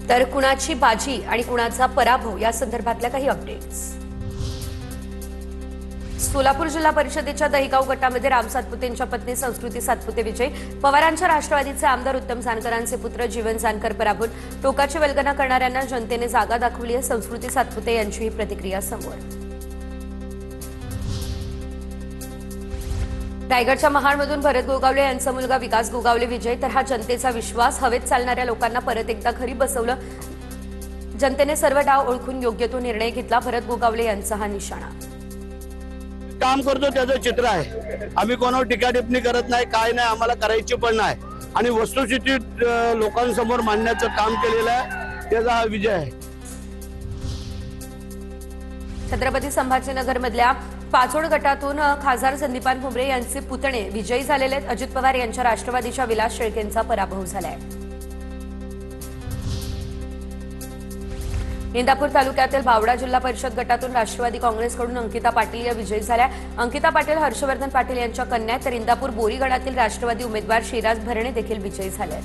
तर कुणाची बाजी आणि कुणाचा पराभव या संदर्भातल्या काही अपडेट्स। सोलापूर जिल्हा परिषदेच्या दहिगाव गटामध्ये राम सातपुतेंच्या पत्नी संस्कृती सातपुते विजय, पवारांच्या राष्ट्रवादीचे आमदार उत्तम जानकरांचे पुत्र जीवन जानकर पराभूत, टोकाची वल्गना करणाऱ्यांना जनतेने जागा दाखवली आहे। संस्कृती सातपुते यांची ही प्रतिक्रिया समोर। रायगडच्या महाडमधून भरत गोगावले यांचा मुलगा विकास गोगावले विजय, तर हा जनतेचा विश्वास, हवेत चालणाऱ्या लोकांना परत एकदा घरी बसवलं। जनतेने सर्व डाव ओळखून योग्य तो निर्णय घेतला। भरत गोगावले यांचा हा निशाणा। काम करतो त्याचं चित्र आहे। आम्ही कोणावर टीका टिप्पणी करत नाही, काय नाही, आम्हाला करायची पण नाही आणि वस्तुस्थिती लोकांसमोर मांडण्याचं काम केलेलं आहे, त्याचा हा विजय आहे। छत्रपती संभाजीनगरमधल्या पाचोड गटातून खासदार संदीपान भुमरे यांचे पुतणे विजयी झालेले आहेत। अजित पवार यांच्या राष्ट्रवादीच्या विलास शेळकेंचा पराभव झालाय। इंदापूर तालुक्यातील बावडा जिल्हा परिषद गटातून राष्ट्रवादी काँग्रेसकडून अंकिता पाटील या विजयी झाल्या। अंकिता पाटील हर्षवर्धन पाटील यांच्या कन्या, तर इंदापूर बोरी गटातील राष्ट्रवादी उमेदवार शिराज भरणे देखील विजयी झाले।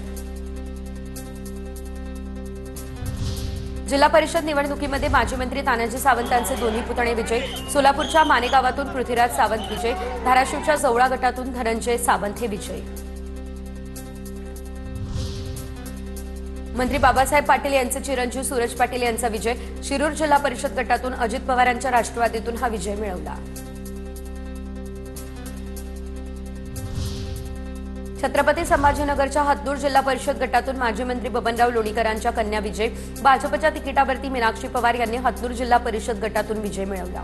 जिल्हा परिषद निवडणुकीमध्ये माजी मंत्री तानाजी सावंतांचे दोन्ही पुतणे विजय। सोलापूरच्या मानेगावातून पृथ्वीराज सावंत विजय, धाराशिवच्या जवळा गटातून धनंजय सावंत हे विजयी। मंत्री बाबासाहेब पाटील यांचे चिरंजीव सूरज पाटील यांचा विजय। शिरूर जिल्हा परिषद गटातून अजित पवार यांच्या राष्ट्रवादीतून हा विजय मिळवला। छत्रपती संभाजीनगरच्या हतनूर जिल्हा परिषद गटातून माजी मंत्री बबनराव लोणीकरांच्या कन्या विजय। भाजपच्या तिकिटावरती मीनाक्षी पवार यांनी हतनूर जिल्हा परिषद गटातून विजय मिळवला।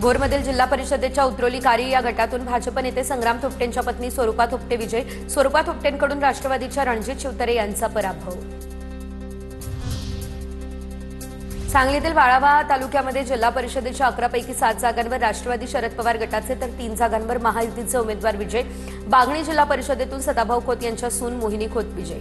भोरमधील जिल्हा परिषदेच्या उतरोली कारी या गटातून भाजप नेते संग्राम थोपटेंच्या पत्नी स्वरूपा थोपटे विजय। स्वरूपा थोपटेंकडून राष्ट्रवादीच्या रणजित शिवतरे यांचा पराभव। सांगलीतील वाळावा तालुक्यामध्ये जिल्हा परिषदेच्या 11 पैकी 7 जागांवर राष्ट्रवादी शरद पवार गटाचे, तर 3 जागांवर महायुतीचे उमेदवार विजय। बागणी जिल्हा परिषदेतून सदाभाऊ खोत यांच्या सून मोहिनी खोत विजयी।